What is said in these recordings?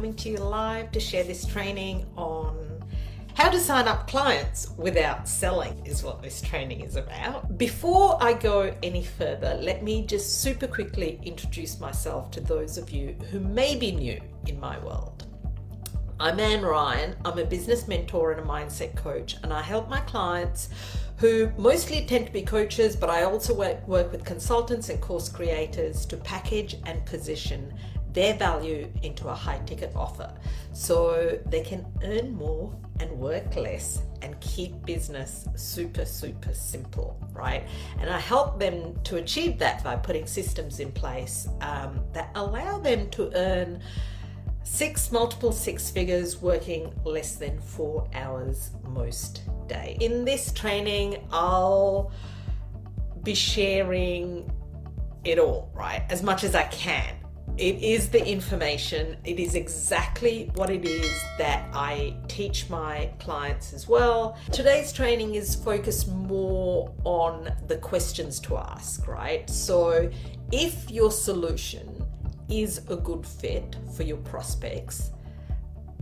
coming to you live to share this training on how to sign up clients without selling is what this training is about. Before I go any further, let me just super quickly introduce myself to those of you who may be new in my world. I'm Anne Ryan. I'm a business mentor and a mindset coach, and I help my clients who mostly tend to be coaches, but I also work with consultants and course creators to package and position their value into a high ticket offer so they can earn more and work less and keep business super simple, right? And I help them to achieve that by putting systems in place that allow them to earn multiple six figures working less than 4 hours most days. In this training, I'll be sharing it all, right? As much as I can. It is the information. It is exactly what it is that I teach my clients as well. Today's training is focused more on the questions to ask, right? So if your solution is a good fit for your prospects,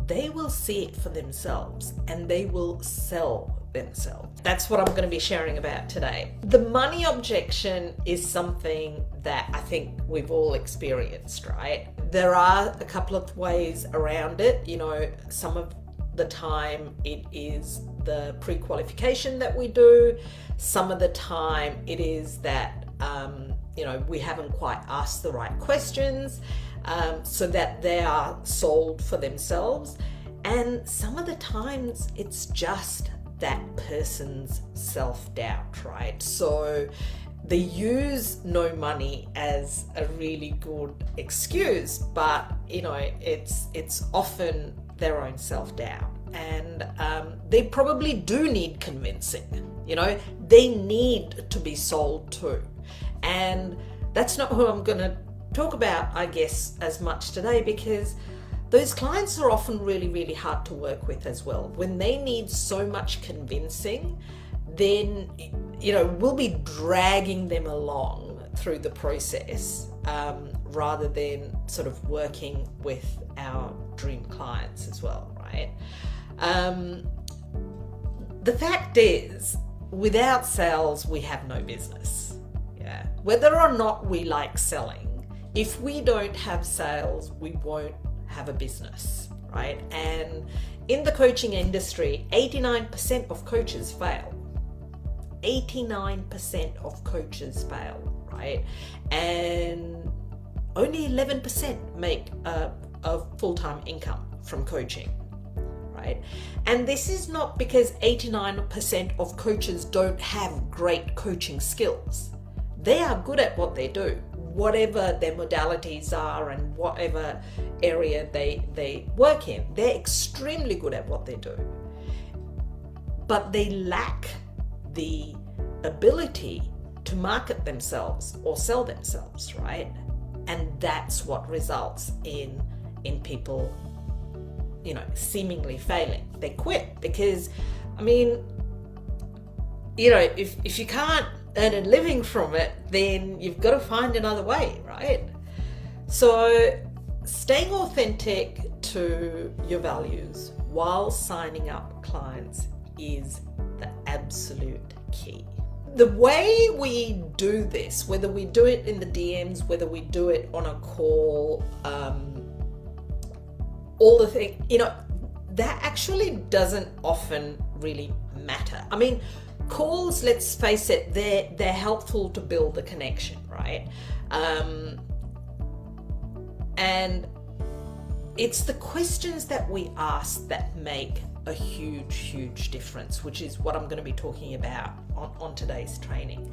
they will see it for themselves and they will sell themselves. That's what I'm going to be sharing about today. The money objection is something that I think we've all experienced, right? There are a couple of ways around it. You know, some of the time it is the pre-qualification that we do. Some of the time it is that we haven't quite asked the right questions so that they are sold for themselves. And some of the times it's just that person's self-doubt, right? So they use no money as a really good excuse, but it's often their own self-doubt. And they probably do need convincing. They need to be sold to. And that's not who I'm going to talk about, I guess, as much today, because those clients are often really hard to work with as well. When they need so much convincing, then, we'll be dragging them along through the process rather than sort of working with our dream clients as well, right? The fact is, without sales, we have no business. Yeah. Whether or not we like selling, if we don't have sales, we won't have a business, right? And in the coaching industry, 89% of coaches fail. 89% of coaches fail, right? And only 11% make a full-time income from coaching, right? And this is not because 89% of coaches don't have great coaching skills. They are good at what they do, whatever their modalities are and whatever area they work in. They're extremely good at what they do. But they lack the ability to market themselves or sell themselves, right? And that's what results in people, seemingly failing. They quit because, if you can't earn a living from it, then you've got to find another way, right? So staying authentic to your values while signing up clients is the absolute key. The way we do this, whether we do it in the DMs, whether we do it on a call, all the things, that actually doesn't often really matter. Calls, let's face it, they're helpful to build a connection, right? And it's the questions that we ask that make a huge difference, which is what I'm going to be talking about on today's training.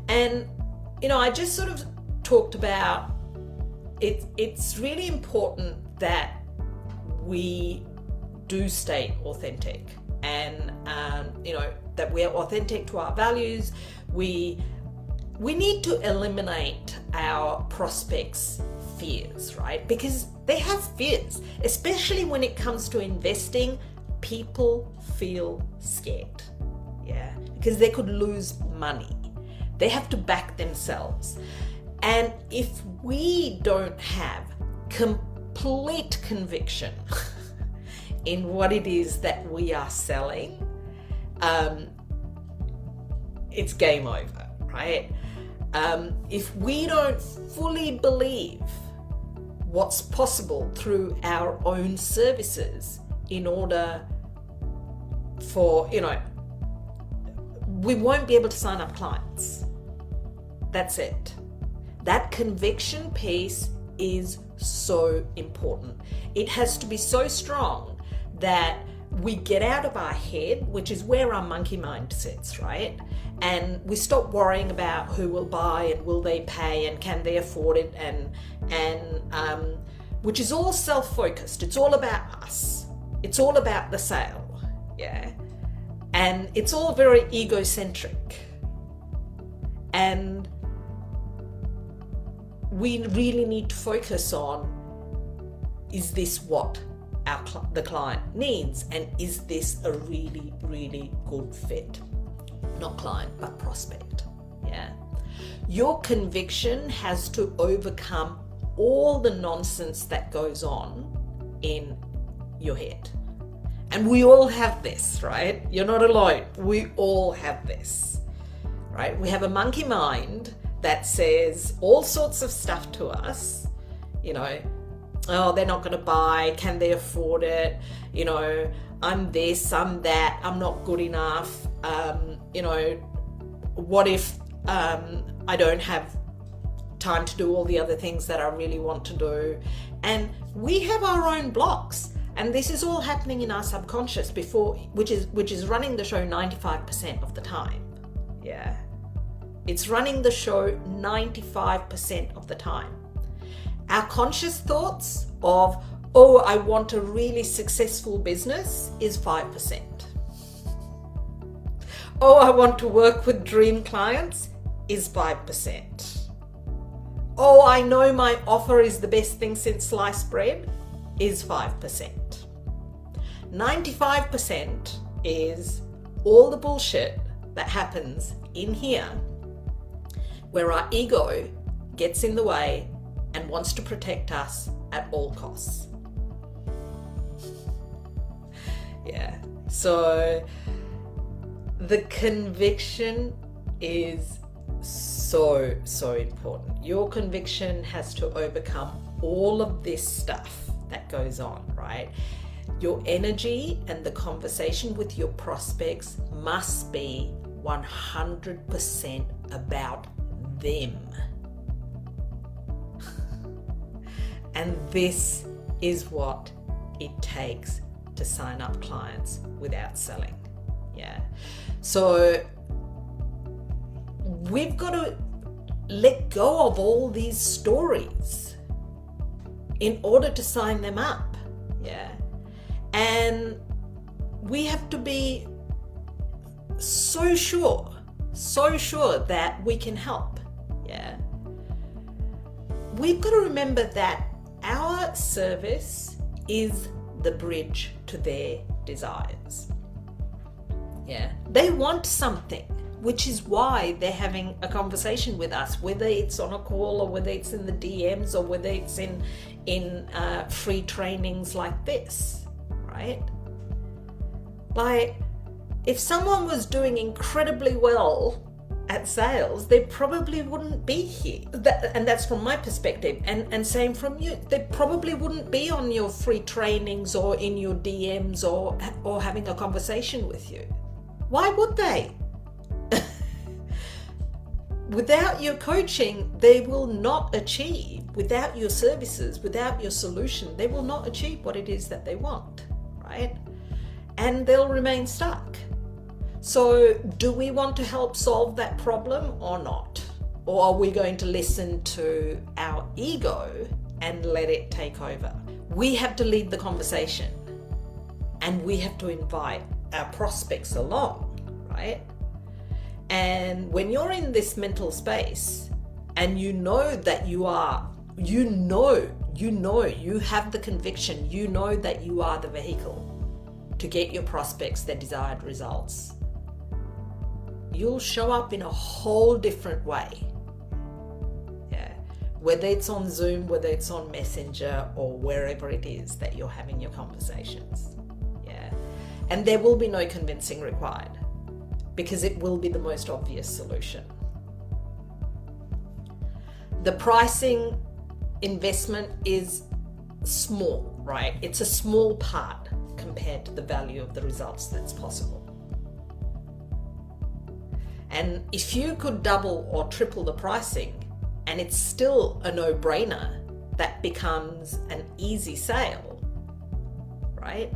And I just sort of talked about it. It's really important that we do stay authentic, and that we are authentic to our values. We need to eliminate our prospects' fears, right? Because they have fears, especially when it comes to investing. People feel scared, because they could lose money. They have to back themselves. And if we don't have complete conviction in what it is that we are selling, it's game over, right? If we don't fully believe what's possible through our own services in order for, we won't be able to sign up clients. That's it. That conviction piece is so important. It has to be so strong that we get out of our head, which is where our monkey mind sits, right? And we stop worrying about who will buy and will they pay and can they afford it, and which is all self-focused. It's all about us. It's all about the sale, yeah? And it's all very egocentric. And we really need to focus on, is this what the client needs, and is this a really, really good fit? Not client, but prospect, yeah? Your conviction has to overcome all the nonsense that goes on in your head. And we all have this, right? You're not alone. We all have this, right? We have a monkey mind that says all sorts of stuff to us, oh, they're not going to buy, can they afford it? I'm this, I'm that, I'm not good enough. What if I don't have time to do all the other things that I really want to do? And we have our own blocks. And this is all happening in our subconscious which is running the show 95% of the time. Yeah. It's running the show 95% of the time. Our conscious thoughts of, oh, I want a really successful business is 5%. Oh, I want to work with dream clients is 5%. Oh, I know my offer is the best thing since sliced bread is 5%. 95% is all the bullshit that happens in here where our ego gets in the way and wants to protect us at all costs. Yeah, so the conviction is so important. Your conviction has to overcome all of this stuff that goes on, right? Your energy and the conversation with your prospects must be 100% about them. And this is what it takes to sign up clients without selling. Yeah. So we've got to let go of all these stories in order to sign them up. Yeah. And we have to be so sure that we can help. Yeah. We've got to remember that our service is the bridge to their desires. Yeah. They want something, which is why they're having a conversation with us, whether it's on a call or whether it's in the DMs or whether it's in free trainings like this, right? Like, if someone was doing incredibly well at sales, they probably wouldn't be here. And that's from my perspective, and same from you. They probably wouldn't be on your free trainings or in your DMs or having a conversation with you. Why would they? Without your coaching, they will not achieve. Without your services, without your solution, they will not achieve what it is that they want, right? And they'll remain stuck. So do we want to help solve that problem or not? Or are we going to listen to our ego and let it take over? We have to lead the conversation, and we have to invite our prospects along, right? And when you're in this mental space and you know that you have the conviction, you know that you are the vehicle to get your prospects their desired results, you'll show up in a whole different way. Yeah. whether it's on Zoom, whether it's on Messenger, or wherever it is that you're having your conversations. Yeah. And there will be no convincing required, because it will be the most obvious solution. The pricing investment is small, right? It's a small part compared to the value of the results that's possible. And if you could double or triple the pricing and it's still a no-brainer, that becomes an easy sale, right?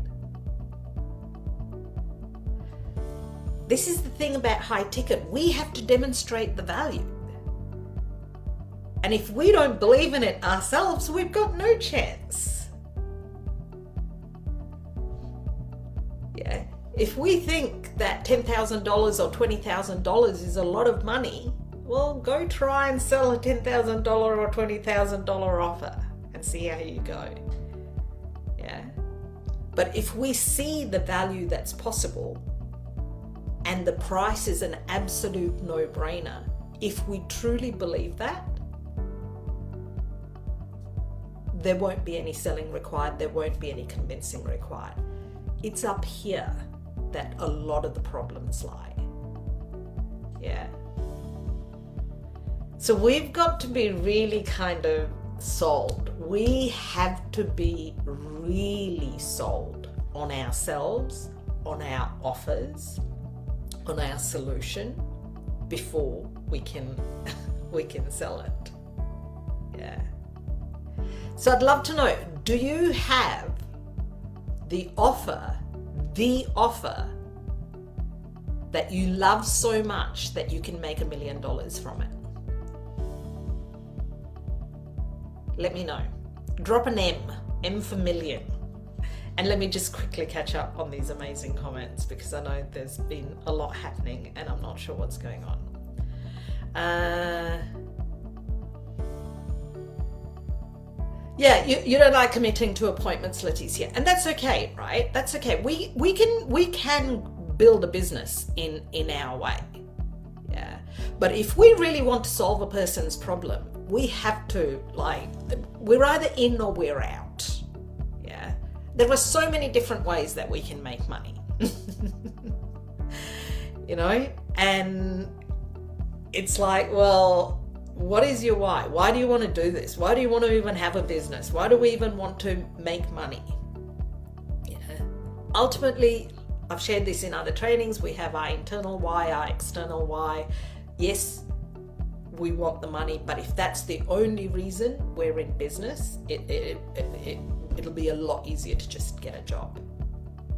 This is the thing about high ticket. We have to demonstrate the value. And if we don't believe in it ourselves, we've got no chance. Yeah. If we think that $10,000 or $20,000 is a lot of money, well, go try and sell a $10,000 or $20,000 offer and see how you go. Yeah. But if we see the value that's possible and the price is an absolute no-brainer, if we truly believe that, there won't be any selling required, there won't be any convincing required. It's up here that a lot of the problems lie. Yeah. So we've got to be really kind of sold. We have to be really sold on ourselves, on our offers, on our solution before we can sell it. Yeah. So I'd love to know, do you have the offer that you love so much that you can make $1 million from it? Let me know. Drop an M for million. And let me just quickly catch up on these amazing comments, because I know there's been a lot happening and I'm not sure what's going on. Yeah, you don't like committing to appointments, Leticia, and that's okay, right? That's okay. We can build a business in our way. Yeah. But if we really want to solve a person's problem, we have to, we're either in or we're out. Yeah. There are so many different ways that we can make money. You know? And it's like, well, what is your why? Why do you want to do this? Why do you want to even have a business? Why do we even want to make money? Yeah. Ultimately, I've shared this in other trainings. We have our internal why, our external why. Yes, we want the money, but if that's the only reason we're in business, it'll be a lot easier to just get a job.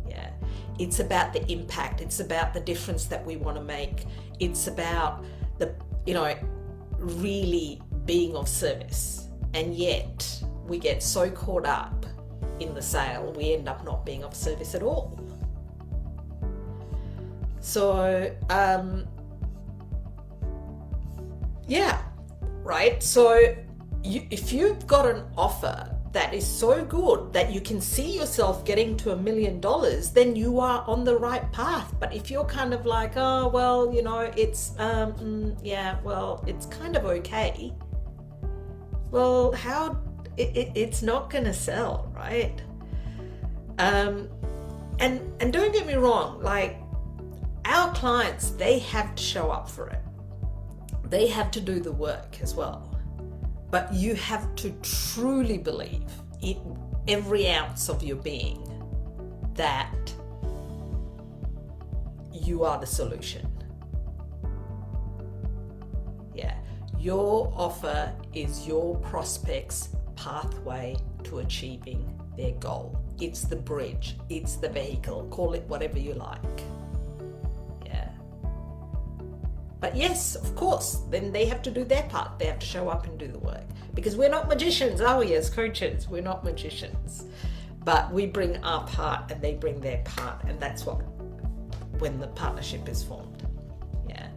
Yeah. It's about the impact. It's about the difference that we want to make. It's about really being of service. And yet we get so caught up in the sale, we end up not being of service at all. So, yeah, right. So if you've got an offer that is so good that you can see yourself getting to $1 million, then you are on the right path. But if you're kind of like, oh, well, it's, it's kind of okay. Well, it's not going to sell, right? And don't get me wrong, our clients, they have to show up for it. They have to do the work as well. But you have to truly believe in every ounce of your being that you are the solution. Yeah. Your offer is your prospect's pathway to achieving their goal. It's the bridge. It's the vehicle. Call it whatever you like. But yes, of course, then they have to do their part. They have to show up and do the work. Because we're not magicians, are we, as coaches? We're not magicians. But we bring our part and they bring their part. And that's when the partnership is formed. Yeah.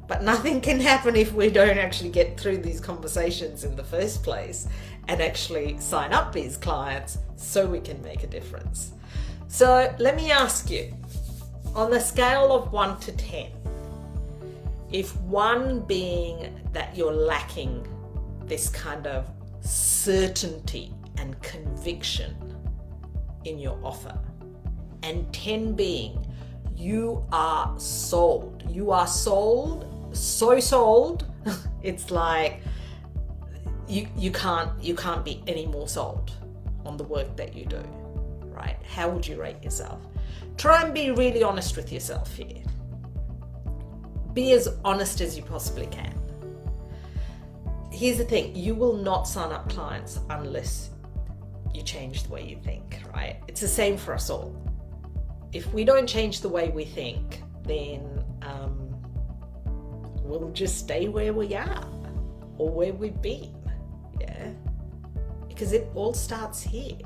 But nothing can happen if we don't actually get through these conversations in the first place and actually sign up these clients so we can make a difference. So let me ask you, on the scale of 1 to 10, if 1 being that you're lacking this kind of certainty and conviction in your offer. And 10 being, you are sold. You are sold, so sold. It's like you can't be any more sold on the work that you do, right? How would you rate yourself? Try and be really honest with yourself here. Be as honest as you possibly can. Here's the thing, you will not sign up clients unless you change the way you think, right? It's the same for us all. If we don't change the way we think, then we'll just stay where we are or where we've been, yeah? Because it all starts here.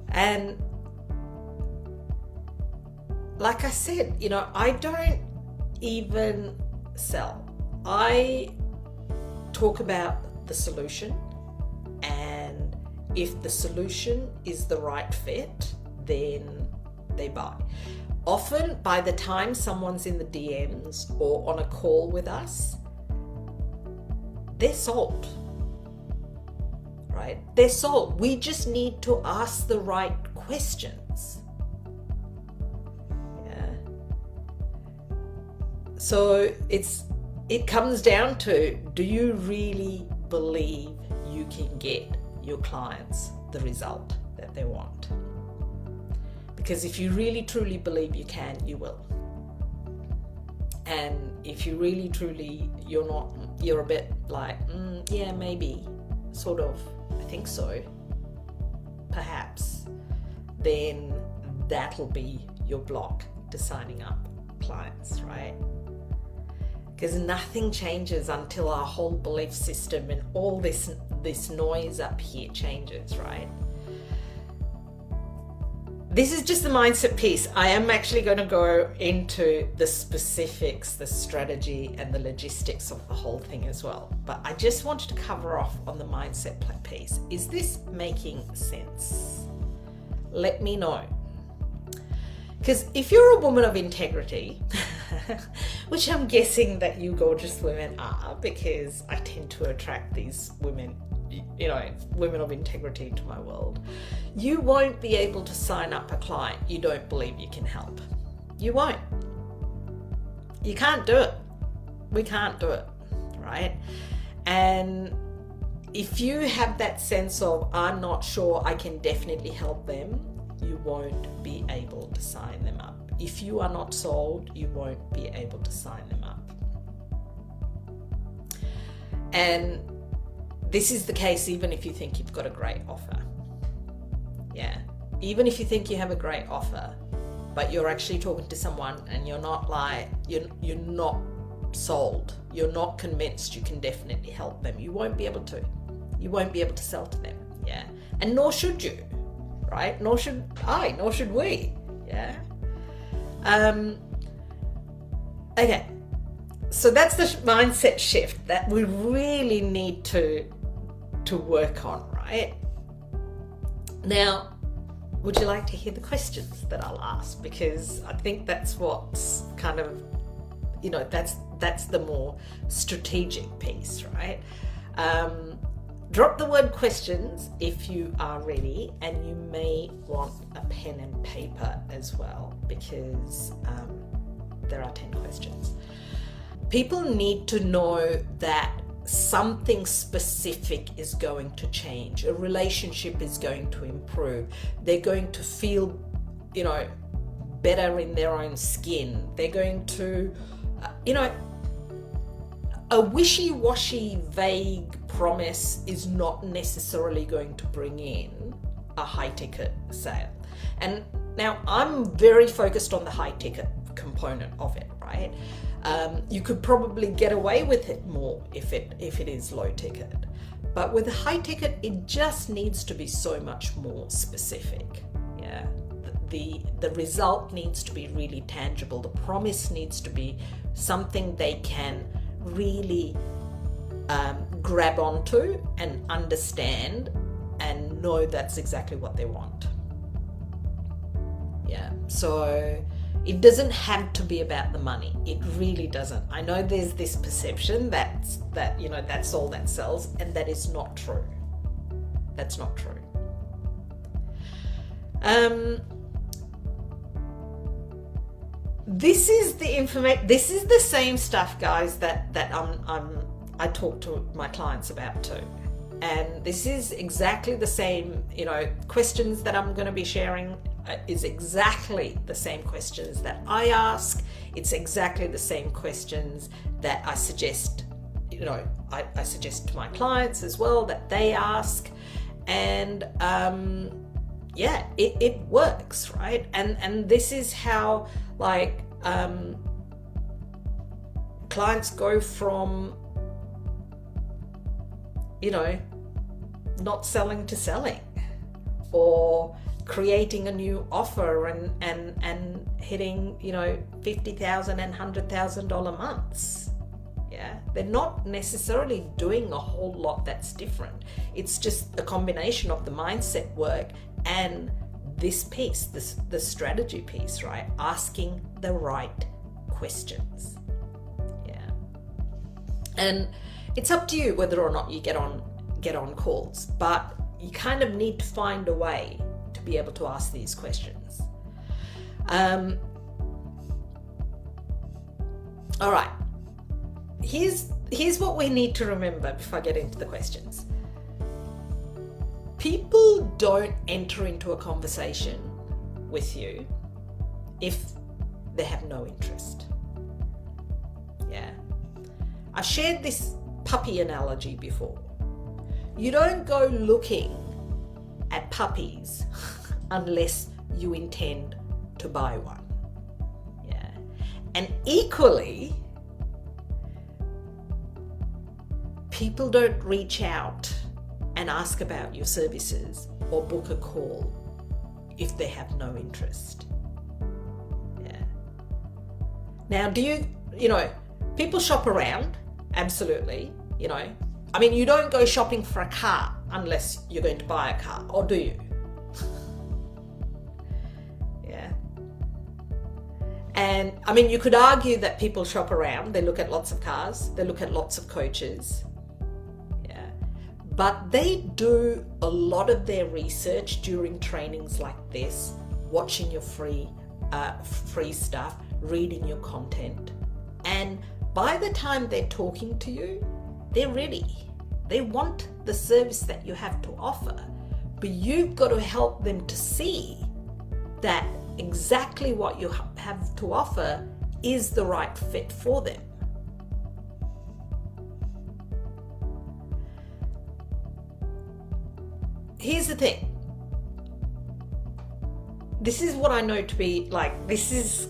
And like I said, I don't even sell. I talk about the solution, and if the solution is the right fit, then they buy. Often by the time someone's in the DMs or on a call with us, they're sold, right? They're sold. We just need to ask the right questions. Yeah. So it comes down to, do you really believe you can get your clients the result that they want? Because if you really truly believe you can, you will. And if you really truly, you're a bit like, yeah, maybe, sort of, I think so, perhaps, then that'll be your block to signing up clients, right? Because nothing changes until our whole belief system and all this noise up here changes, right? This is just the mindset piece. I am actually going to go into the specifics, the strategy and the logistics of the whole thing as well. But I just wanted to cover off on the mindset piece. Is this making sense? Let me know. Because if you're a woman of integrity, which I'm guessing that you gorgeous women are, because I tend to attract these women, women of integrity into my world, you won't be able to sign up a client you don't believe you can help. You won't. You can't do it. We can't do it, right? And if you have that sense of, I'm not sure I can definitely help them, you won't be able to sign them up. If you are not sold, you won't be able to sign them up. And this is the case even if you think you've got a great offer. Yeah. Even if you think you have a great offer, but you're actually talking to someone and you're not sold, you're not convinced you can definitely help them, you won't be able to. You won't be able to sell to them. Yeah. And nor should you, right? Nor should I, nor should we. Yeah. Okay. So that's the mindset shift that we really need to work on, right? Now, would you like to hear the questions that I'll ask? Because I think that's what's kind of, that's the more strategic piece, right? Drop the word questions if you are ready, and you may want a pen and paper as well, because there are 10 questions. People need to know that something specific is going to change. A relationship is going to improve. They're going to feel, better in their own skin. They're going to, a wishy-washy, vague promise is not necessarily going to bring in a high-ticket sale. And now I'm very focused on the high-ticket component of it, right? You could probably get away with it more if it is low ticket. But with high ticket, it just needs to be so much more specific. Yeah. The result needs to be really tangible. The promise needs to be something they can really grab onto and understand and know that's exactly what they want. Yeah. So It doesn't have to be about the money. It really doesn't. I know there's this perception that that's all that sells, and that is not true. That's not true. This is the information. This is the same stuff, guys, that I talk to my clients about too. And this is exactly the same, questions that I'm going to be sharing is exactly the same questions that I ask. It's exactly the same questions that I suggest, I suggest to my clients as well that they ask. And it works, right? And this is how clients go from, not selling to selling, or creating a new offer and hitting, $50,000 and $100,000 months. Yeah, they're not necessarily doing a whole lot that's different. It's just a combination of the mindset work and this piece, the strategy piece, right? Asking the right questions. Yeah. And it's up to you whether or not you get on calls, but you kind of need to find a way to be able to ask these questions. All right. Here's what we need to remember before I get into the questions. People don't enter into a conversation with you if they have no interest. Yeah. I shared this puppy analogy before. You don't go looking at puppies unless you intend to buy one. Yeah. And equally, people don't reach out and ask about your services or book a call if they have no interest. Yeah. Now, people shop around, absolutely, you don't go shopping for a car unless you're going to buy a car, or do you? Yeah. And you could argue that people shop around, they look at lots of cars, they look at lots of coaches. But they do a lot of their research during trainings like this, watching your free stuff, reading your content. And by the time they're talking to you, they're ready. They want the service that you have to offer. But you've got to help them to see that exactly what you have to offer is the right fit for them. Here's the thing. This is what I know to be this is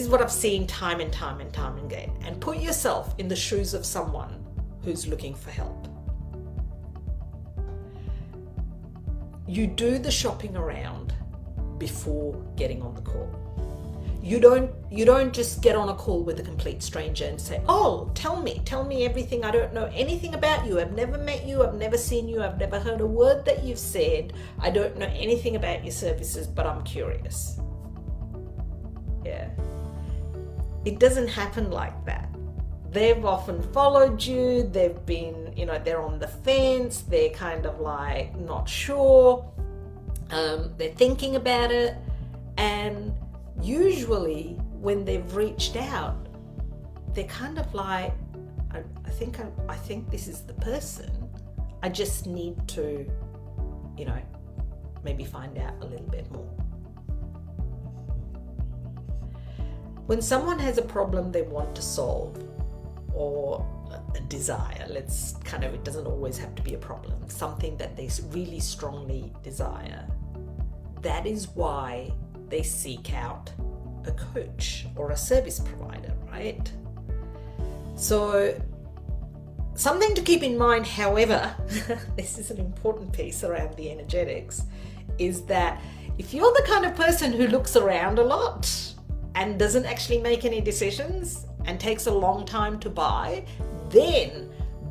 what I've seen time and time again. And put yourself in the shoes of someone who's looking for help. You do the shopping around before getting on the call. You don't just get on a call with a complete stranger and say, "Oh, tell me everything. I don't know anything about you. I've never met you. I've never seen you. I've never heard a word that you've said. I don't know anything about your services, but I'm curious." Yeah. It doesn't happen like that. They've often followed you. They've been, they're on the fence. They're kind of not sure. They're thinking about it. And usually when they've reached out, they're kind of I think this is the person. I just need to, maybe find out a little bit more. When someone has a problem they want to solve, or a desire, it doesn't always have to be a problem, something that they really strongly desire, that is why they seek out a coach or a service provider, right? So something to keep in mind, however, this is an important piece around the energetics, is that if you're the kind of person who looks around a lot and doesn't actually make any decisions and takes a long time to buy, then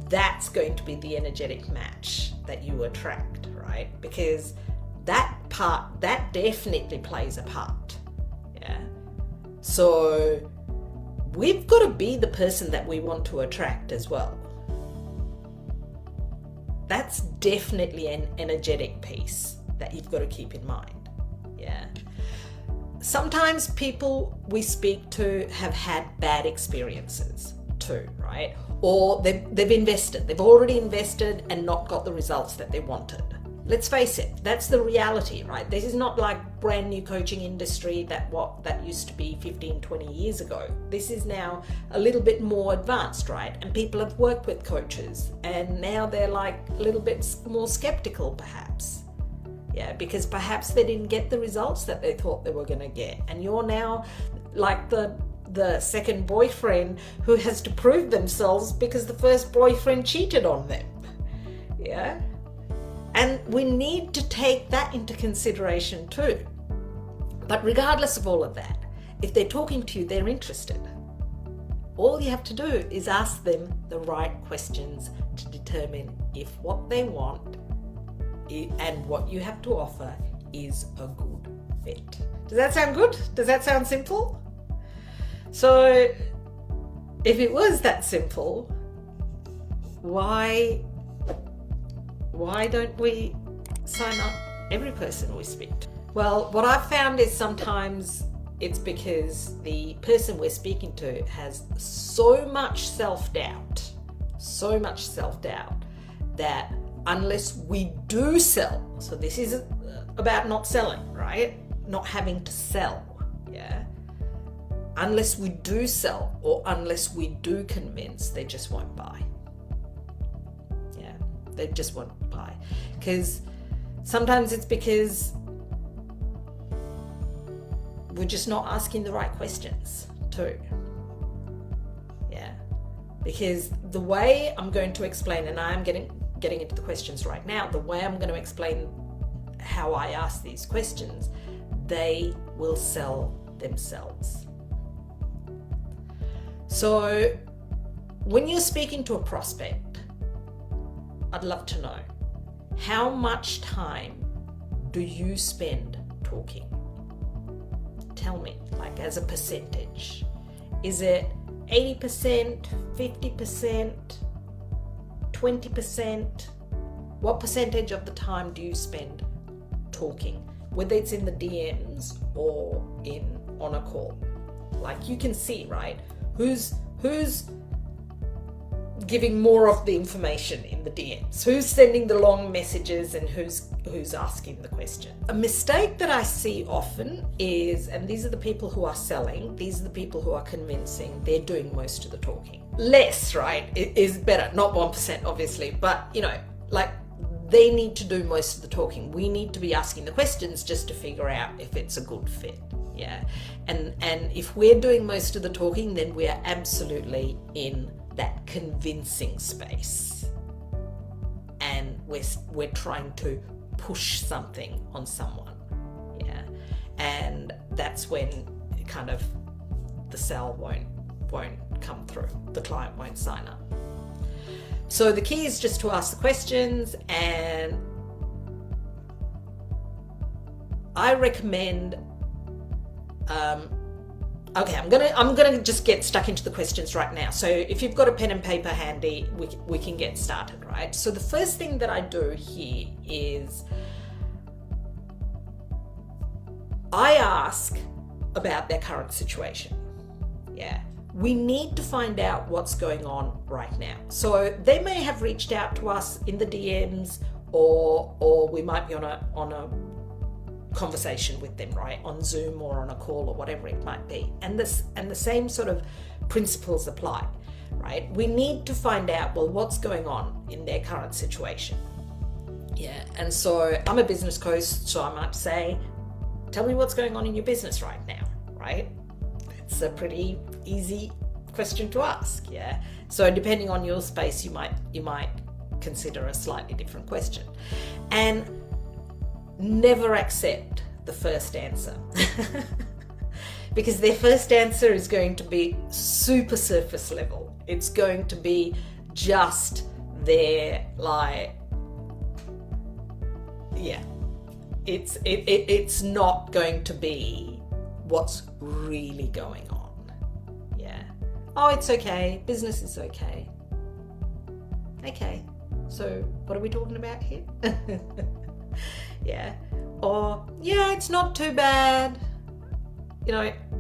that's going to be the energetic match that you attract, right? Because that definitely plays a part. Yeah. Yeah. So we've got to be the person that we want to attract as well. That's definitely an energetic piece that you've got to keep in mind. Yeah. Sometimes people we speak to have had bad experiences too, right? Or they've invested. They've already invested and not got the results that they wanted. Let's face it, that's the reality, right? This is not like brand new coaching industry that used to be 15, 20 years ago. This is now a little bit more advanced, right? And people have worked with coaches and now they're like a little bit more skeptical perhaps. Yeah, because perhaps they didn't get the results that they thought they were going to get. And you're now like the second boyfriend who has to prove themselves because the first boyfriend cheated on them. Yeah. And we need to take that into consideration too. But regardless of all of that, if they're talking to you, they're interested. All you have to do is ask them the right questions to determine if what they want and what you have to offer is a good fit. Does that sound good? Does that sound simple? So if it was that simple, why don't we sign up every person we speak to? Well, what I've found is sometimes it's because the person we're speaking to has so much self-doubt that unless we do sell, so this is about not selling, right? Not having to sell, yeah? Unless we do sell or unless we do convince, they just won't buy. Yeah, they just won't buy. Because sometimes it's because we're just not asking the right questions too. Yeah, because the way I'm going to explain, and I am getting into the questions right now, the way I'm going to explain how I ask these questions, they will sell themselves. So when you're speaking to a prospect, I'd love to know, how much time do you spend talking? Tell me, like as a percentage. Is it 80%, 50%, 20%? What percentage of the time do you spend talking? Whether it's in the DMs or on a call. Like you can see, right? Who's giving more of the information in the DMs? Who's sending the long messages and who's asking the question? A mistake that I see often is, and these are the people who are selling, these are the people who are convincing, they're doing most of the talking. Less, right, is better. Not 1%, obviously, but like they need to do most of the talking. We need to be asking the questions just to figure out if it's a good fit. Yeah, and if we're doing most of the talking, then we are absolutely in that convincing space, and we're trying to push something on someone. Yeah, and that's when kind of the sale won't come through. The client won't sign up. So the key is just to ask the questions, and I recommend. Okay, I'm gonna just get stuck into the questions right now. So if you've got a pen and paper handy, we can get started, right? So the first thing that I do here is I ask about their current situation. Yeah, we need to find out what's going on right now. So they may have reached out to us in the DMs, or we might be on a conversation with them, right, on Zoom or on a call or whatever it might be, and the same sort of principles apply, right? We need to find out, well, what's going on in their current situation. Yeah, and so I'm a business coach, so I might say, tell me what's going on in your business right now, right? It's a pretty easy question to ask. Yeah, so depending on your space, you might consider a slightly different question. And never accept the first answer because their first answer is going to be super surface level. It's going to be just their it's not going to be what's really going on. Yeah. Oh, it's okay. Business is okay. Okay. So what are we talking about here? Yeah. Or, yeah, it's not too bad.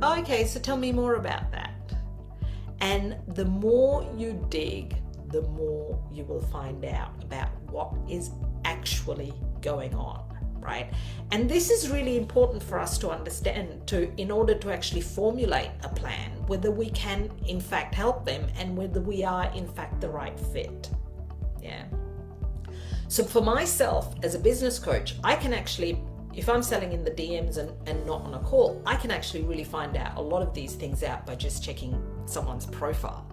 Okay, so tell me more about that. And the more you dig, the more you will find out about what is actually going on, right? And this is really important for us to understand in order to actually formulate a plan, whether we can in fact help them and whether we are in fact the right fit. Yeah. So for myself as a business coach, I can actually, if I'm selling in the DMs and not on a call, I can actually really find out a lot of these things out by just checking someone's profile.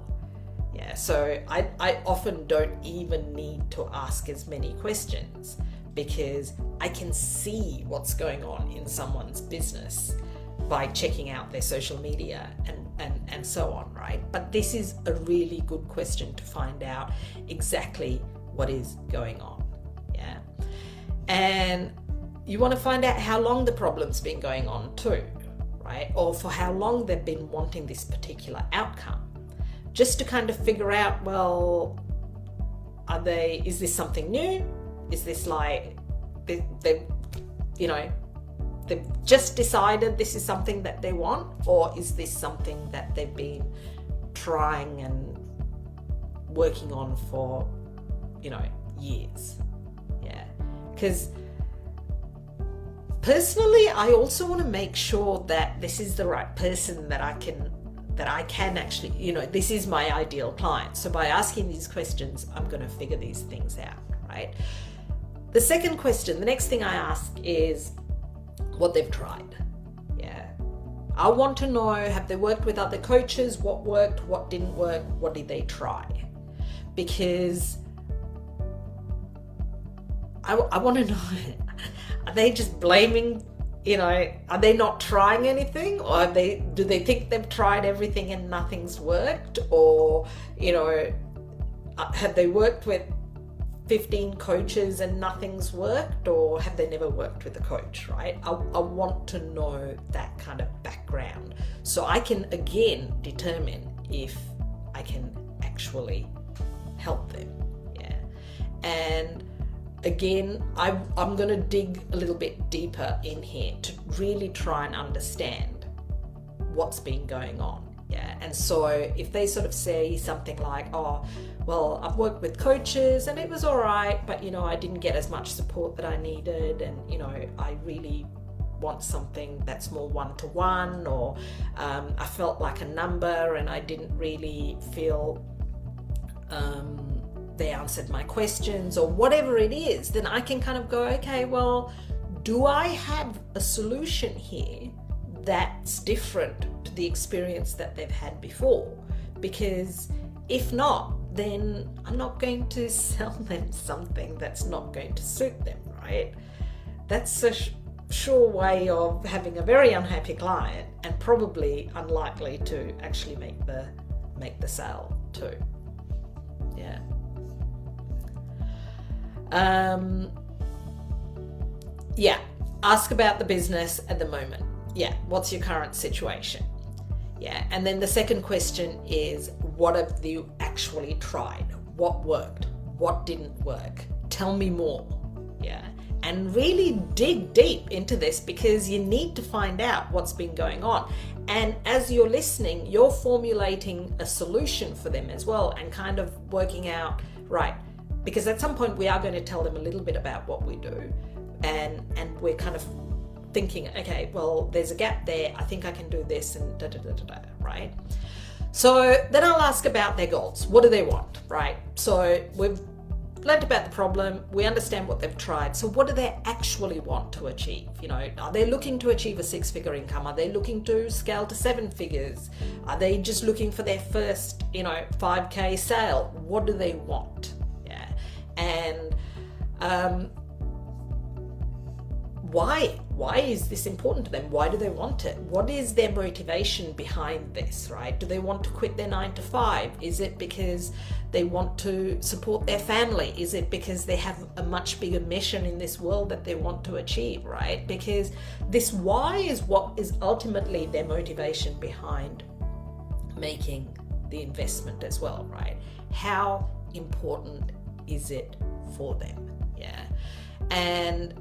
Yeah, so I often don't even need to ask as many questions because I can see what's going on in someone's business by checking out their social media and so on, right? But this is a really good question to find out exactly what is going on. Yeah. And you want to find out how long the problem's been going on too, right? Or for how long they've been wanting this particular outcome. Just to kind of figure out, well, is this something new? Is this like, they've just decided this is something that they want? Or is this something that they've been trying and working on for, years? Yeah. Because personally, I also want to make sure that this is the right person that I can actually, this is my ideal client. So by asking these questions, I'm going to figure these things out, right? The second question, the next thing I ask is what they've tried. Yeah. I want to know, have they worked with other coaches? What worked? What didn't work? What did they try? Because I want to know, are they just blaming, are they not trying anything? Or do they think they've tried everything and nothing's worked? Or, have they worked with 15 coaches and nothing's worked? Or have they never worked with a coach, right? I want to know that kind of background so I can, again, determine if I can actually help them. Yeah. And again, I'm going to dig a little bit deeper in here to really try and understand what's been going on. Yeah. And so if they sort of say something like, oh, well, I've worked with coaches and it was all right, but, I didn't get as much support that I needed. And, I really want something that's more one-to-one, or I felt like a number and I didn't really feel they answered my questions, or whatever it is, then I can kind of go, okay, well, do I have a solution here that's different to the experience that they've had before? Because if not, then I'm not going to sell them something that's not going to suit them, right? That's a sure way of having a very unhappy client and probably unlikely to actually make the sale too. Yeah. Ask about the business at the moment. Yeah, what's your current situation? Yeah, and then the second question is, what have you actually tried? What worked? What didn't work? Tell me more. Yeah, and really dig deep into this because you need to find out what's been going on. And as you're listening, you're formulating a solution for them as well and kind of working out, right, because at some point we are going to tell them a little bit about what we do, and we're kind of thinking, okay, well, there's a gap there, I think I can do this, and right? So then I'll ask about their goals. What do they want, right? So we've learned about the problem, we understand what they've tried, so what do they actually want to achieve? Are they looking to achieve a 6-figure income? Are they looking to scale to 7 figures? Are they just looking for their first 5K sale? What do they want? Yeah. And why why is this important to them? Why do they want it? What is their motivation behind this, right? Do they want to quit their 9 to 5? Is it because they want to support their family? Is it because they have a much bigger mission in this world that they want to achieve, right? Because this why is what is ultimately their motivation behind making the investment as well, right? How important is it for them? Yeah. And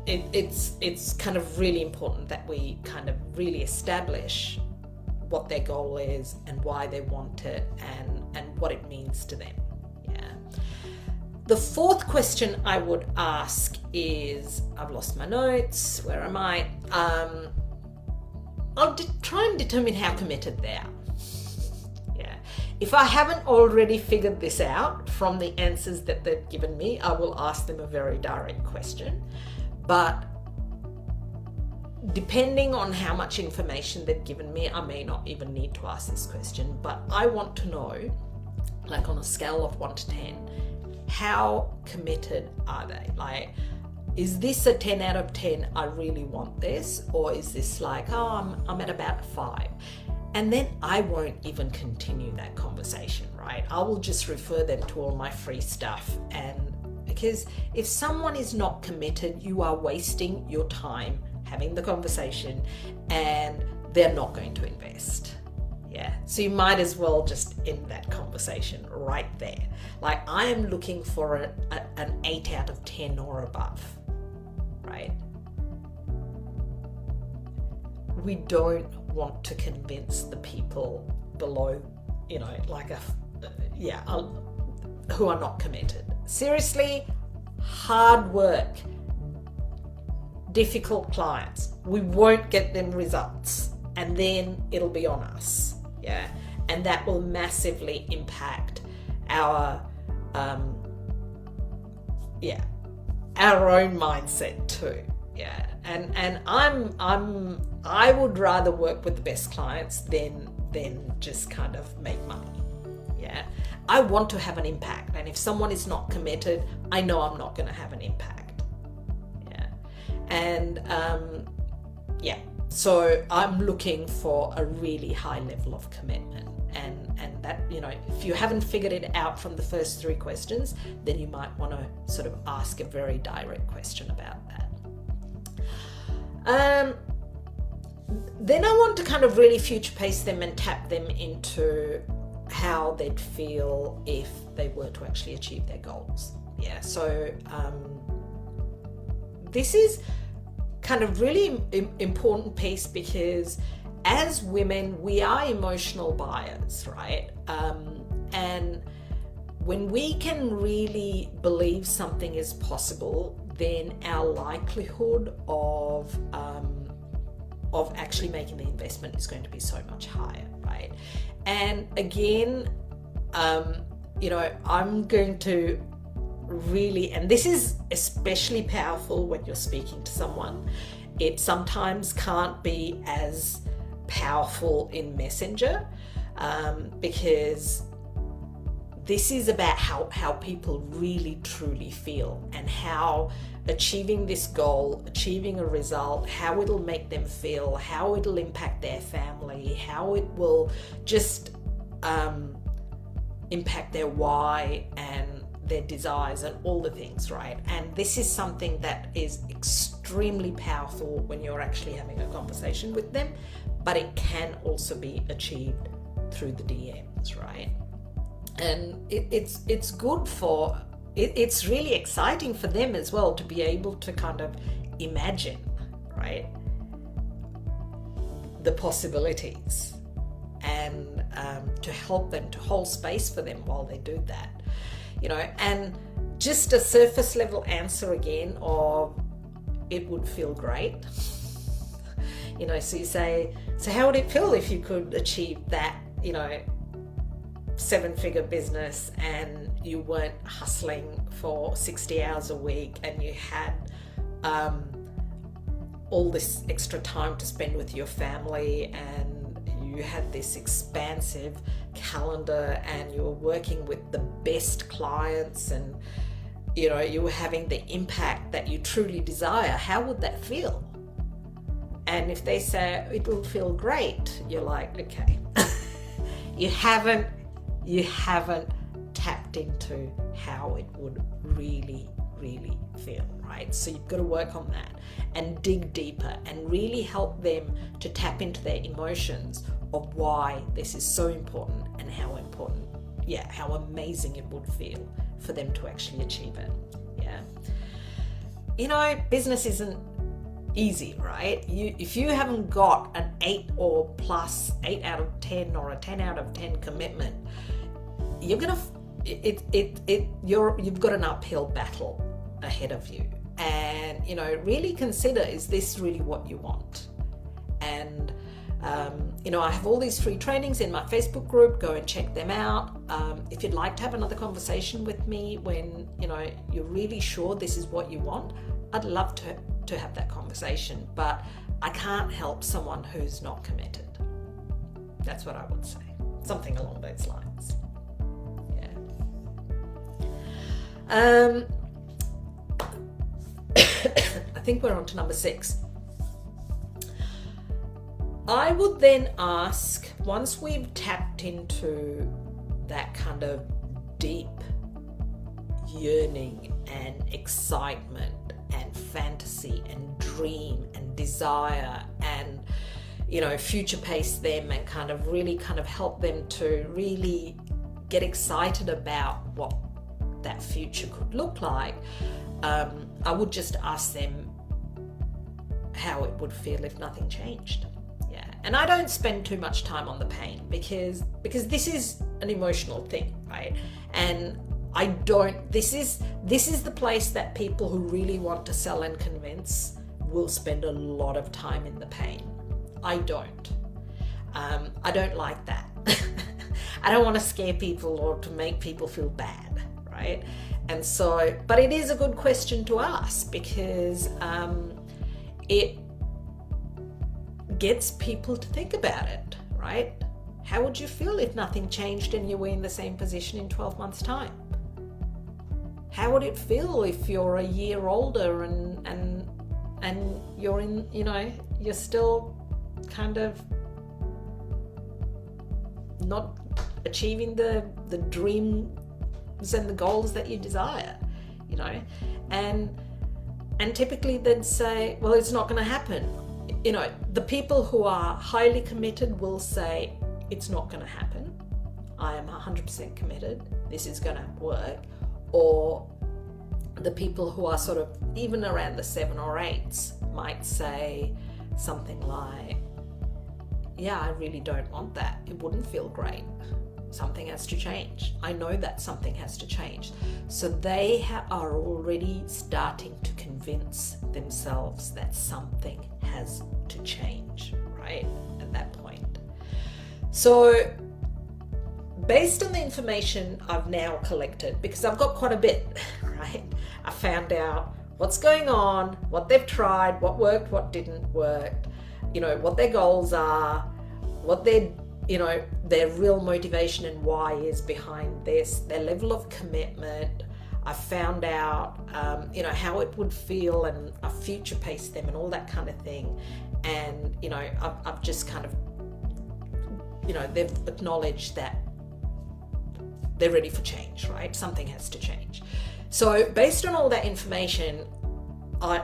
it's kind of really important that we kind of really establish what their goal is and why they want it and what it means to them. Yeah. The fourth question I would ask is, I've lost my notes, where am I? I'll try and determine how committed they are. Yeah. If I haven't already figured this out from the answers that they've given me, I will ask them a very direct question. But depending on how much information they've given me, I may not even need to ask this question. But I want to know, like on a scale of 1 to 10, how committed are they? Like, is this a 10 out of 10, I really want this? Or is this like, oh, I'm at about a 5? And then I won't even continue that conversation, right? I will just refer them to all my free stuff. And because if someone is not committed, you are wasting your time having the conversation and they're not going to invest. Yeah. So you might as well just end that conversation right there. Like, I am looking for an 8 out of 10 or above, right? We don't want to convince the people below, who are not committed. Seriously, hard work, difficult clients, we won't get them results, and then it'll be on us. Yeah. And that will massively impact our own mindset too. Yeah. And I would rather work with the best clients than just kind of make money. Yeah. I want to have an impact, and if someone is not committed, I know I'm not going to have an impact. Yeah. And so I'm looking for a really high level of commitment, and that, if you haven't figured it out from the first 3 questions, then you might want to sort of ask a very direct question about that. Then I want to kind of really future pace them and tap them into how they'd feel if they were to actually achieve their goals. Yeah, so this is kind of really important piece, because as women, we are emotional buyers, right? And when we can really believe something is possible, then our likelihood of actually making the investment is going to be so much higher, right? And again, I'm going to really, and this is especially powerful when you're speaking to someone. It sometimes can't be as powerful in Messenger, because this is about how people really truly feel, and how achieving this goal, achieving a result, how it'll make them feel, how it'll impact their family, how it will just impact their why and their desires and all the things, right? And this is something that is extremely powerful when you're actually having a conversation with them, but it can also be achieved through the DMs, right? And it's good for, it's really exciting for them as well to be able to kind of imagine, right, the possibilities, and to help them, to hold space for them while they do that, and just a surface level answer again of, it would feel great. So you say, so how would it feel if you could achieve that, 7-figure business, and you weren't hustling for 60 hours a week, and you had all this extra time to spend with your family, and you had this expansive calendar, and you were working with the best clients, and you were having the impact that you truly desire, how would that feel? And if they say it will feel great, you're like, okay, you haven't tapped into how it would really feel, right? So you've got to work on that and dig deeper and really help them to tap into their emotions of why this is so important and how important, how amazing it would feel for them to actually achieve it. Business isn't easy, right? If you haven't got an 8 out of 10 or a 10 out of 10 commitment, you've got an uphill battle ahead of you. And really consider, is this really what you want? And I have all these free trainings in my Facebook group. Go and check them out. If you'd like to have another conversation with me when you're really sure this is what you want, I'd love to have that conversation. But I can't help someone who's not committed. That's what I would say. Something along those lines. I think we're on to number 6. I would then ask, once we've tapped into that kind of deep yearning and excitement and fantasy and dream and desire and future pace them and kind of help them to really get excited about what that future could look like, I would just ask them how it would feel if nothing changed. And I don't spend too much time on the pain because this is an emotional thing, right? And this is the place that people who really want to sell and convince will spend a lot of time in the pain. I don't like that. I don't want to scare people or to make people feel bad, right? And so, but it is a good question to ask because it gets people to think about it, right? How would you feel if nothing changed and you were in the same position in 12 months' time? How would it feel if you're a year older and you're in, you're still kind of not achieving the dreams and the goals that you desire, and typically they'd say, well, it's not going to happen. The people who are highly committed will say, it's not going to happen. I am 100% committed. This is going to work. Or the people who are sort of even around the 7 or 8s might say something like, I really don't want that. It wouldn't feel great. Something has to change. I know that something has to change. So they are already starting to convince themselves that something has to change, right? At that point. So based on the information I've now collected, because I've got quite a bit, right? I found out what's going on, what they've tried, what worked, what didn't work, what their goals are, what their real motivation and why is behind this, their level of commitment. I found out, how it would feel, and I future paced them and all that kind of thing. And, I've just kind of, they've acknowledged that they're ready for change, right? Something has to change. So based on all that information, I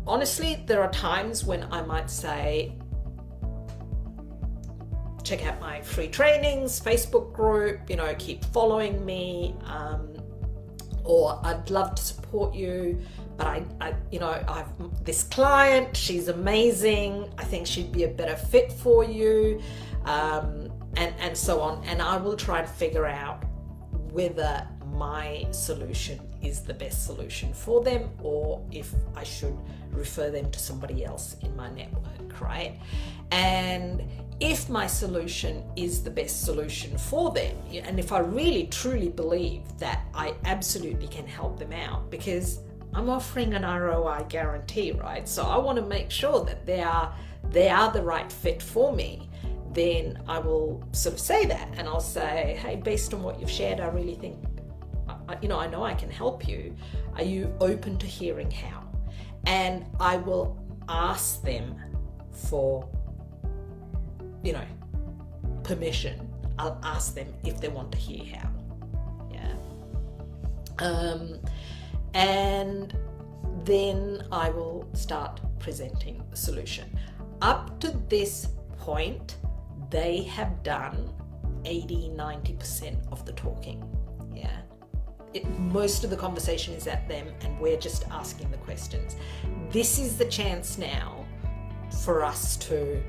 honestly, there are times when I might say, check out my free trainings, Facebook group, keep following me, or I'd love to support you, but I've this client, she's amazing, I think she'd be a better fit for you, and so on. And I will try to figure out whether my solution is the best solution for them, or if I should refer them to somebody else in my network, right? And if my solution is the best solution for them, and if I really truly believe that I absolutely can help them out, because I'm offering an ROI guarantee, right? So I want to make sure that they are the right fit for me, then I will sort of say that, and I'll say, hey, based on what you've shared, I really think I know I can help you. Are you open to hearing how? And I will ask them for, permission. I'll ask them if they want to hear how. And then I will start presenting the solution. Up to this point, they have done 80-90% of the talking. Most of the conversation is at them, and we're just asking the questions. This is the chance now for us to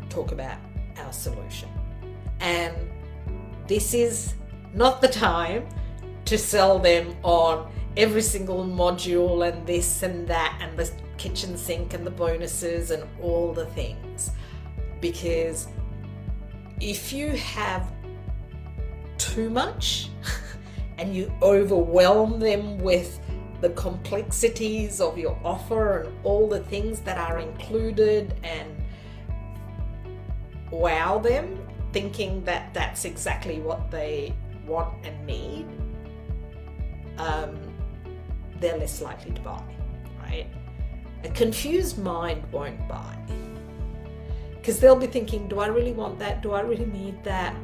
talk about our solution. And this is not the time to sell them on every single module and this and that and the kitchen sink and the bonuses and all the things. Because if you have too much and you overwhelm them with the complexities of your offer and all the things that are included and wow them, thinking that that's exactly what they want and need, they're less likely to buy, right? A confused mind won't buy, because they'll be thinking, do I really want that? Do I really need that?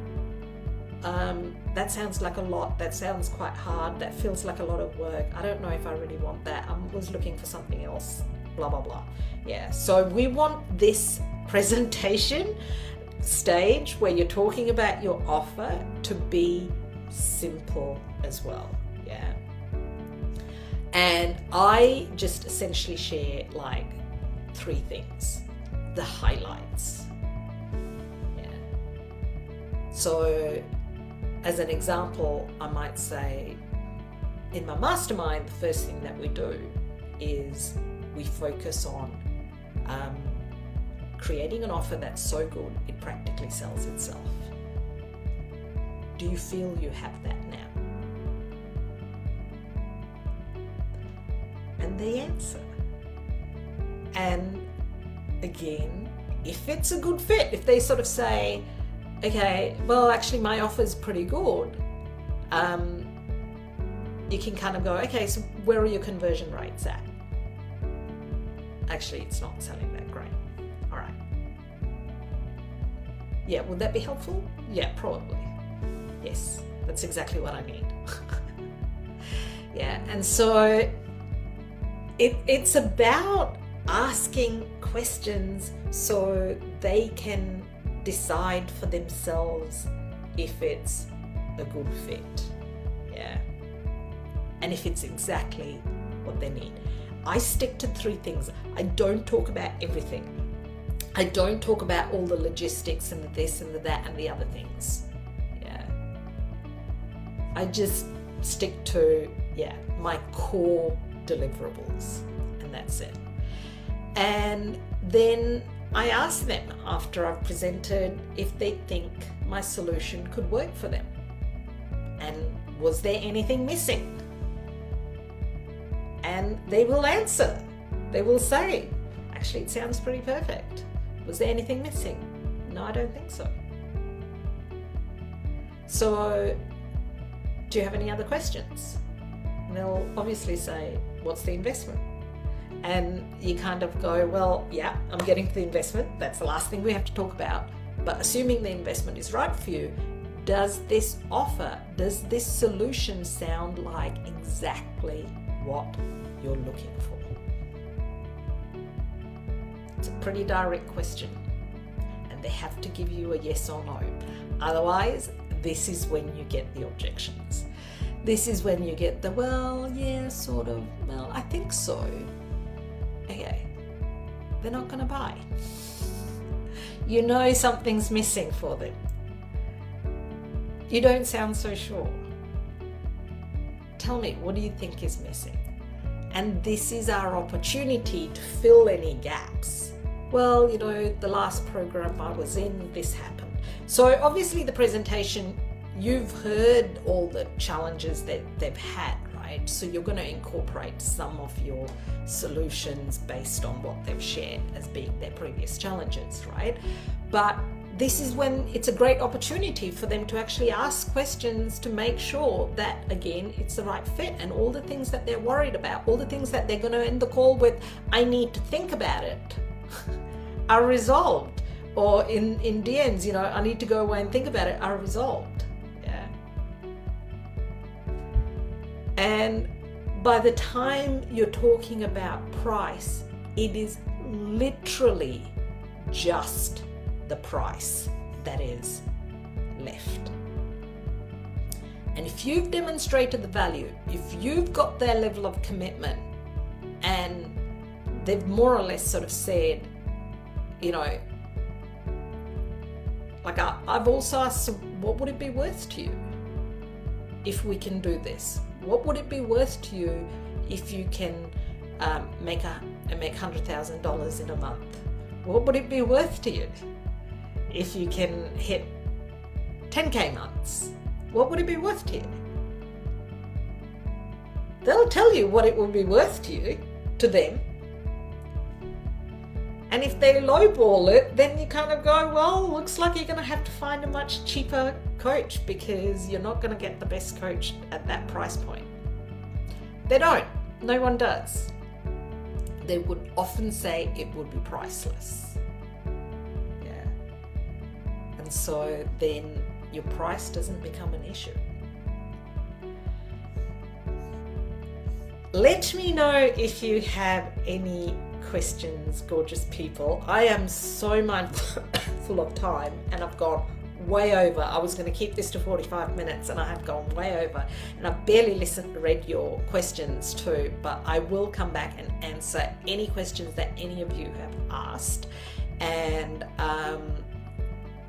That sounds like a lot. That sounds quite hard. That feels like a lot of work. I don't know if I really want that. I was looking for something else, blah, blah, blah. So we want this presentation stage where you're talking about your offer to be simple as well. And I just essentially share like 3 things. The highlights. So as an example, I might say in my mastermind, the first thing that we do is we focus on creating an offer that's so good it practically sells itself. Do you feel you have that now? And they answer. And again, if it's a good fit, if they sort of say, okay, well, actually my offer's pretty good, you can kind of go, okay, so where are your conversion rates at? Actually, it's not selling that great. All right. Would that be helpful? Probably. Yes, that's exactly what I need. And so it's about asking questions so they can decide for themselves if it's a good fit. And if it's exactly what they need. I stick to 3 things. I don't talk about everything. I don't talk about all the logistics and the this and the that and the other things. I just stick to my core deliverables, and that's it. And then I ask them after I've presented if they think my solution could work for them, and was there anything missing? And they will answer. They will say, actually, it sounds pretty perfect. Was there anything missing? No, I don't think so. So, do you have any other questions? And they'll obviously say, what's the investment? And you kind of go, well, I'm getting to the investment. That's the last thing we have to talk about. But assuming the investment is right for you, does this solution sound like exactly what you're looking for? It's a pretty direct question, and they have to give you a yes or no. Otherwise, this is when you get the objections. This is when you get the, well, I think so. Okay, they're not going to buy. You know something's missing for them. You don't sound so sure. Tell me, what do you think is missing? And this is our opportunity to fill any gaps. Well, the last program I was in, this happened. So obviously the presentation, you've heard all the challenges that they've had, right? So you're going to incorporate some of your solutions based on what they've shared as being their previous challenges, right? But this is when it's a great opportunity for them to actually ask questions to make sure that, again, it's the right fit, and all the things that they're worried about, all the things that they're going to end the call with, I need to think about it, are resolved. Or in DMs, you know, I need to go away and think about it, are resolved. Yeah. And by the time you're talking about price, it is literally just the price that is left. And if you've demonstrated the value, if you've got their level of commitment, and they've more or less sort of said, you know, like I've also asked, so what would it be worth to you if we can do this? What would it be worth to you if you can make $100,000 in a month? What would it be worth to you if you can hit 10K months? What would it be worth to you? They'll tell you what it will be worth to you, to them. And if they lowball it, then you kind of go, well, looks like you're going to have to find a much cheaper coach, because you're not going to get the best coach at that price point. They don't. No one does. They would often say it would be priceless. Yeah. And so then your price doesn't become an issue. Let me know if you have any questions, gorgeous people. I am so mindful of time, and I've gone way over. I was going to keep this to 45 minutes and I have gone way over, and I've barely read your questions too, but I will come back and answer any questions that any of you have asked. And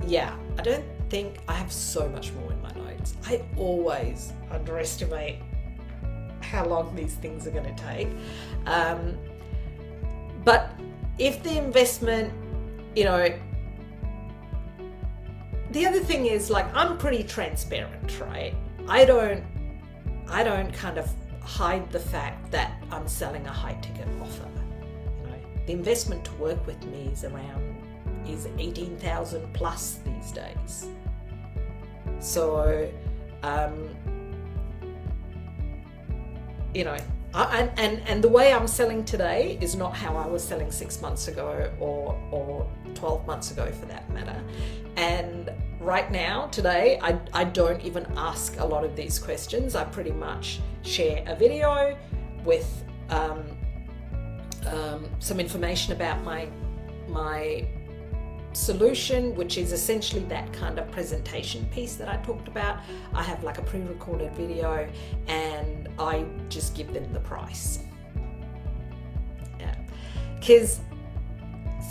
yeah, I don't think I have so much more in my notes. I always underestimate how long these things are going to take. But if the investment, you know, the other thing is, like, I'm pretty transparent, right? I don't kind of hide the fact that I'm selling a high ticket offer. You know, the investment to work with me is 18,000 plus these days. So, you know, and the way I'm selling today is not how I was selling 6 months ago or 12 months ago, for that matter. And right now, today, I don't even ask a lot of these questions. I pretty much share a video with some information about my solution, which is essentially that kind of presentation piece that I talked about. I have like a pre-recorded video, and I just give them the price. Yeah, because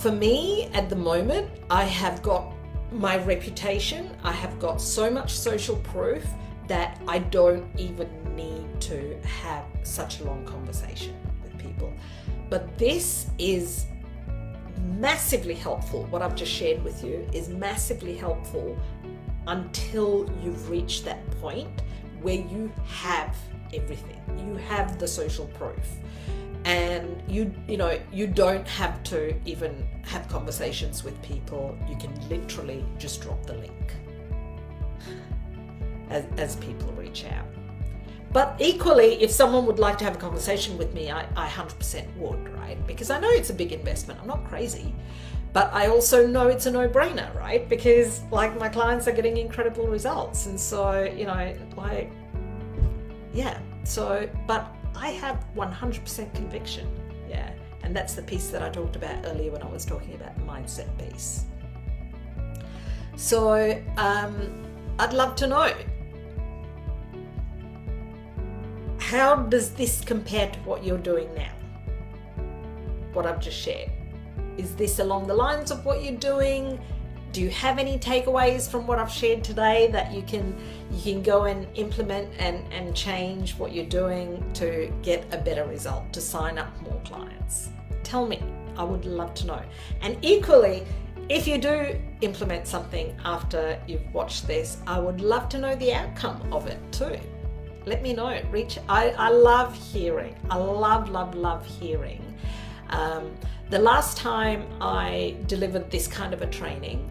for me at the moment, I have got my reputation, I have got so much social proof that I don't even need to have such a long conversation with people. But this is massively helpful. What I've just shared with you is massively helpful until you've reached that point where you have everything. You have the social proof, and you don't have to even have conversations with people. You can literally just drop the link as people reach out. But equally, if someone would like to have a conversation with me, I 100% would, right? Because I know it's a big investment. I'm not crazy, but I also know it's a no-brainer, right? Because, like, my clients are getting incredible results. And so, you know, like, yeah. So, but I have 100% conviction. Yeah. And that's the piece that I talked about earlier when I was talking about the mindset piece. So, I'd love to know, how does this compare to what you're doing now? What I've just shared. Is this along the lines of what you're doing? Do you have any takeaways from what I've shared today that you can go and implement and change what you're doing to get a better result, to sign up more clients? Tell me. I would love to know. And equally, if you do implement something after you've watched this, I would love to know the outcome of it too. Let me know. I love hearing. I love hearing. The last time I delivered this kind of a training,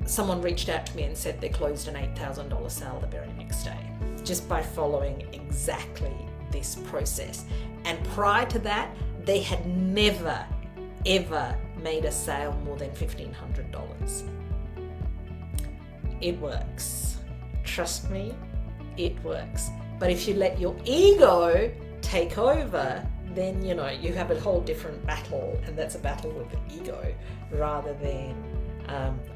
someone reached out to me and said they closed an $8,000 sale the very next day, just by following exactly this process. And prior to that, they had never, ever made a sale more than $1,500. It works. Trust me, it works. But if you let your ego take over, then you have a whole different battle, and that's a battle with the ego rather than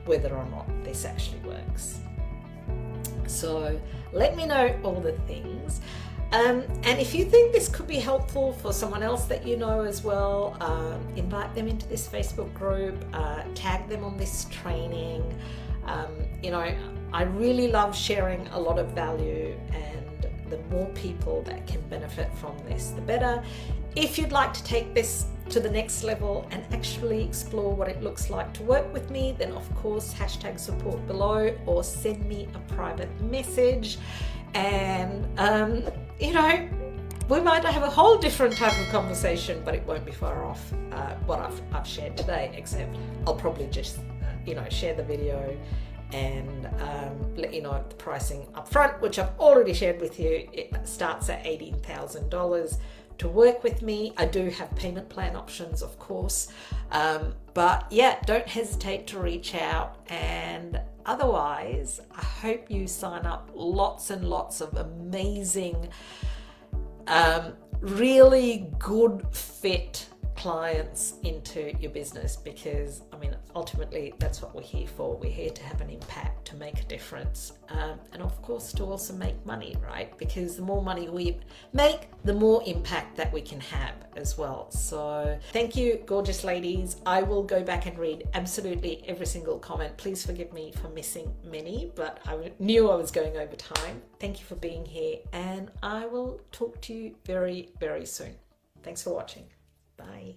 whether or not this actually works. So let me know all the things. And if you think this could be helpful for someone else that you know as well, invite them into this Facebook group, tag them on this training. I really love sharing a lot of value, and the more people that can benefit from this, the better. If you'd like to take this to the next level and actually explore what it looks like to work with me, then of course #support below, or send me a private message, and we might have a whole different type of conversation, but it won't be far off what I've shared today, except I'll probably just share the video and let you know the pricing up front, which I've already shared with you. It starts at $18,000 to work with me. I do have payment plan options, of course, but yeah, don't hesitate to reach out. And otherwise, I hope you sign up lots and lots of amazing, really good fit clients into your business, because ultimately that's what we're here for. We're here to have an impact, to make a difference, and of course to also make money, right? Because the more money we make, the more impact that we can have as well. So thank you, gorgeous ladies. I will go back and read absolutely every single comment. Please forgive me for missing many, but I knew I was going over time. Thank you for being here, and I will talk to you very, very soon. Thanks for watching. Bye.